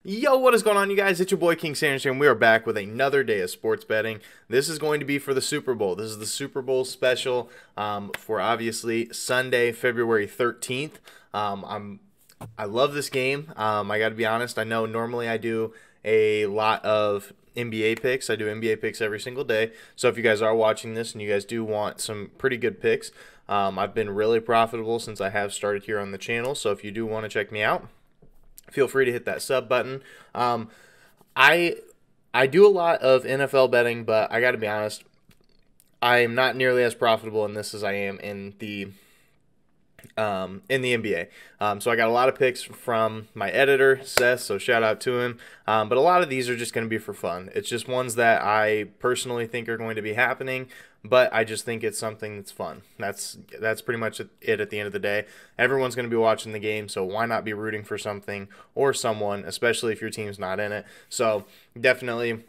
Yo, what is going on, you guys? It's your boy King Sanders here, and we are back with another day of sports betting. This is going to be for the Super Bowl. This is the Super Bowl special for obviously Sunday, February 13th. I love this game. I got to be honest. I know normally I do a lot of NBA picks. I do NBA picks every single day. So if you guys are watching this and you guys do want some pretty good picks, I've been really profitable since I have started here on the channel. So if you do want to check me out, feel free to hit that sub button. I I do a lot of NFL betting, but I got to be honest, I am not nearly as profitable in this as I am in the NBA. So I got a lot of picks from my editor, Seth, so shout out to him. But a lot of these are just going to be for fun. It's just ones that I personally think are going to be happening, but I just think it's something that's fun. That's pretty much it at the end of the day. Everyone's going to be watching the game, so why not be rooting for something or someone, especially if your team's not in it. So definitely,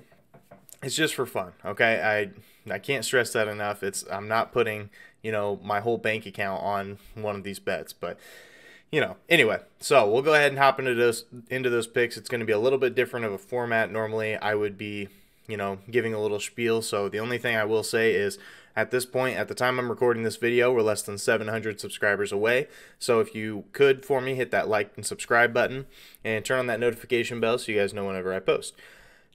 it's just for fun, okay? I can't stress that enough. I'm not putting, my whole bank account on one of these bets, but anyway, so we'll go ahead and hop into those picks. It's going to be a little bit different of a format. Normally I would be, giving a little spiel. So the only thing I will say is at this point, at the time I'm recording this video, we're less than 700 subscribers away. So if you could, for me, hit that like and subscribe button and turn on that notification bell so you guys know whenever I post.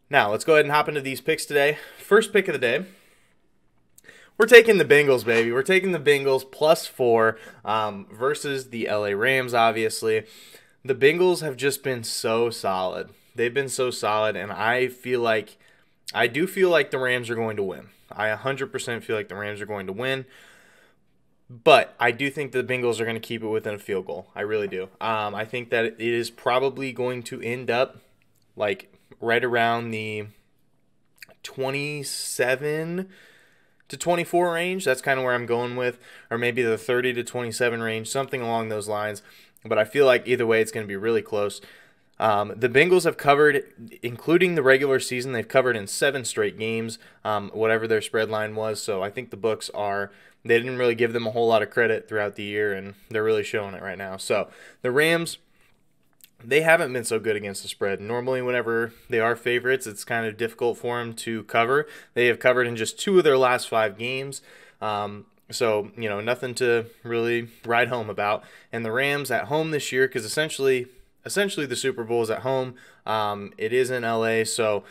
Now, let's go ahead and hop into these picks today. First pick of the day, we're taking the Bengals, baby. We're taking the Bengals +4 versus the LA Rams, obviously. The Bengals have just been so solid. They've been so solid, and I do feel like the Rams are going to win. I 100% feel like the Rams are going to win. But I do think the Bengals are going to keep it within a field goal. I really do. I think that it is probably going to end up like right around the 27 to 24 range. That's kind of where I'm going with, or maybe the 30 to 27 range, something along those lines. But I feel like either way, it's going to be really close. The Bengals have covered, including the regular season, they've covered in 7 straight games, whatever their spread line was. So I think the books they didn't really give them a whole lot of credit throughout the year, and they're really showing it right now. So the Rams, they haven't been so good against the spread. Normally, whenever they are favorites, it's kind of difficult for them to cover. They have covered in just 2 of their last 5 games. So, nothing to really write home about. And the Rams at home this year, because essentially the Super Bowl is at home. It is in LA, so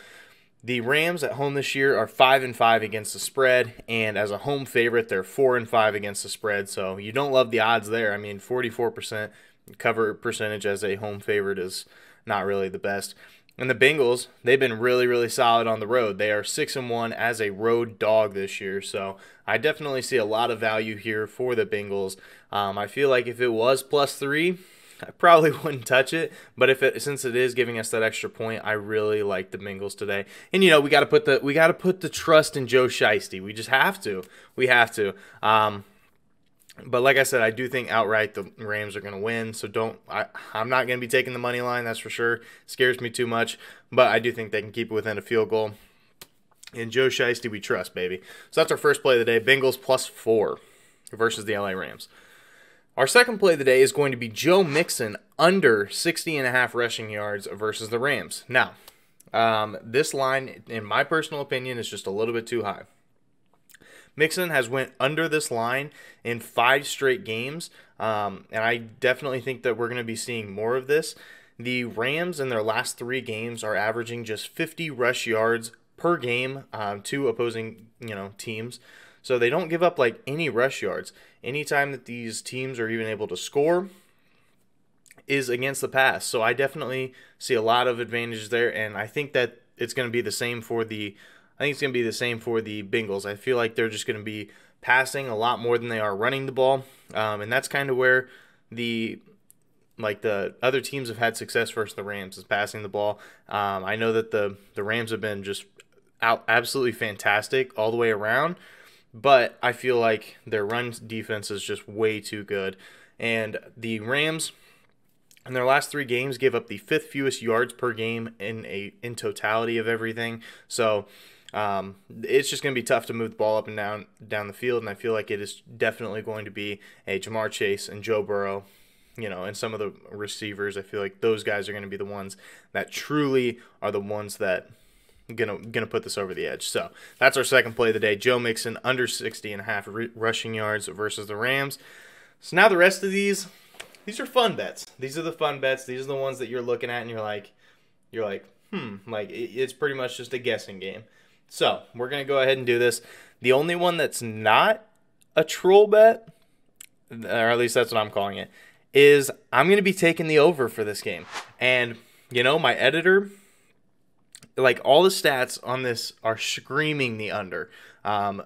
the Rams at home this year are 5-5 against the spread, and as a home favorite, they're 4-5 against the spread. So you don't love the odds there. I mean, 44% cover percentage as a home favorite is not really the best. And the Bengals, they've been really, really solid on the road. They are 6-1 as a road dog this year. So I definitely see a lot of value here for the Bengals. I feel like if it was +3, I probably wouldn't touch it. But since it is giving us that extra point, I really like the Bengals today. And we got to put the trust in Joe Shiesty. We just have to. We have to. But like I said, I do think outright the Rams are going to win. So I'm not going to be taking the money line, that's for sure. It scares me too much. But I do think they can keep it within a field goal. And Joe Shiesty we trust, baby. So that's our first play of the day. Bengals +4 versus the LA Rams. Our second play of the day is going to be Joe Mixon under 60.5 rushing yards versus the Rams. Now, this line, in my personal opinion, is just a little bit too high. Mixon has went under this line in 5 straight games, and I definitely think that we're going to be seeing more of this. The Rams in their last 3 games are averaging just 50 rush yards per game to opposing teams, so they don't give up like any rush yards. Anytime that these teams are even able to score is against the pass, so I definitely see a lot of advantages there, and I think that it's going to be the same for the Bengals. I feel like they're just going to be passing a lot more than they are running the ball. And that's kind of where the other teams have had success versus the Rams, is passing the ball. I know that the Rams have been just absolutely fantastic all the way around, but I feel like their run defense is just way too good. And the Rams, in their last 3 games, gave up the 5th fewest yards per game in totality of everything. So it's just going to be tough to move the ball up and down the field, and I feel like it is definitely going to be a Jamar Chase and Joe Burrow and some of the receivers. I feel like those guys are going to be the ones that truly are the ones that gonna put this over the edge. So that's our second play of the day. Joe Mixon under 60.5 rushing yards versus the Rams. So now the rest of these are fun bets. These are the fun bets. These are the ones that you're looking at and you're like, like it's pretty much just a guessing game. So we're gonna go ahead and do this. The only one that's not a troll bet, or at least that's what I'm calling it, is I'm gonna be taking the over for this game. And my editor, like, all the stats on this are screaming the under.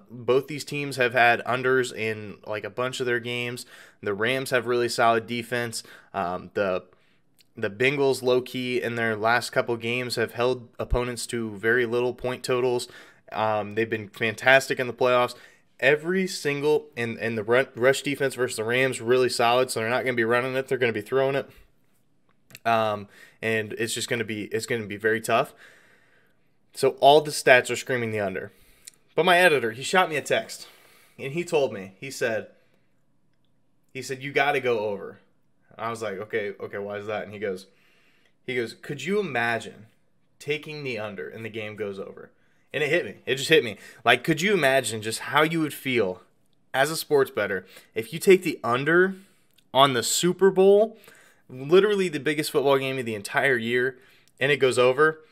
Both these teams have had unders in like a bunch of their games. The Rams have really solid defense. The Bengals, low-key, in their last couple games have held opponents to very little point totals. They've been fantastic in the playoffs. Every single in the rush defense versus the Rams, really solid, so they're not going to be running it. They're going to be throwing it. And it's just going to be very tough. So all the stats are screaming the under. But my editor, he shot me a text, and he told me, he said, you got to go over. I was like, okay, why is that? And he goes, could you imagine taking the under and the game goes over? And it hit me. It just hit me. Like, could you imagine just how you would feel as a sports bettor if you take the under on the Super Bowl, literally the biggest football game of the entire year, and it goes over?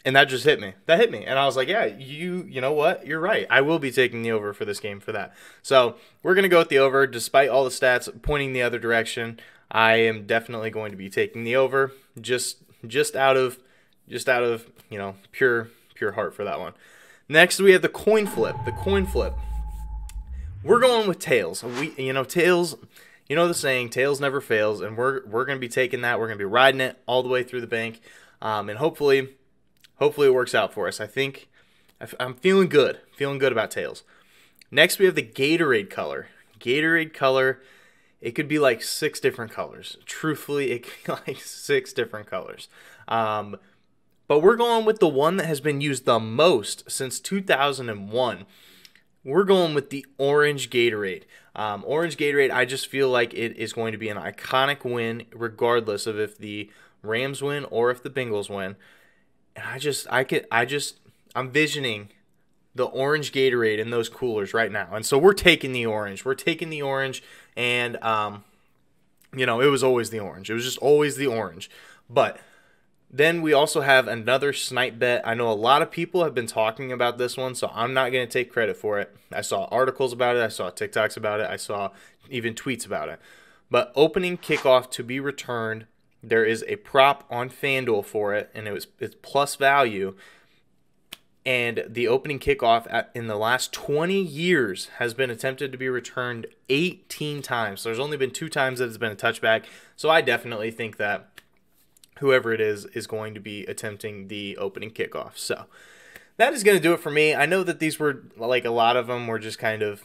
And that just hit me. That hit me. And I was like, yeah, you know what? You're right. I will be taking the over for this game for that. So we're going to go with the over. Despite all the stats pointing the other direction, I am definitely going to be taking the over just out of pure heart for that one. Next, we have the coin flip. The coin flip. We're going with tails. Tails, the saying, tails never fails, and we're going to be taking that. We're going to be riding it all the way through the bank. And hopefully it works out for us. I think I'm feeling good about tails. Next, we have the Gatorade color. Gatorade color, it could be like 6 different colors. Truthfully, it could be like 6 different colors. But we're going with the one that has been used the most since 2001. We're going with the orange Gatorade. Orange Gatorade, I just feel like it is going to be an iconic win regardless of if the Rams win or if the Bengals win. And I'm visioning the orange Gatorade in those coolers right now. And so we're taking the orange. And, it was always the orange. It was just always the orange. But then we also have another snipe bet. I know a lot of people have been talking about this one, so I'm not going to take credit for it. I saw articles about it. I saw TikToks about it. I saw even tweets about it. But opening kickoff to be returned, there is a prop on FanDuel for it, and it's plus value. And the opening kickoff in the last 20 years has been attempted to be returned 18 times. So there's only been 2 times that it's been a touchback. So I definitely think that whoever it is going to be attempting the opening kickoff. So that is going to do it for me. I know that these were, like, a lot of them were just kind of,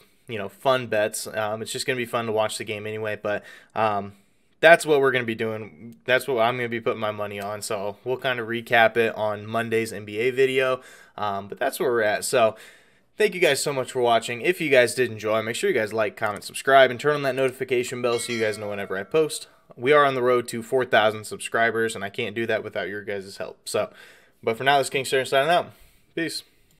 fun bets. It's just going to be fun to watch the game anyway. But that's what we're going to be doing. That's what I'm going to be putting my money on. So we'll kind of recap it on Monday's NBA video. But that's where we're at. So thank you guys so much for watching. If you guys did enjoy, make sure you guys like, comment, subscribe, and turn on that notification bell so you guys know whenever I post. We are on the road to 4,000 subscribers, and I can't do that without your guys' help. So, but for now, this is King Stern signing out. Peace.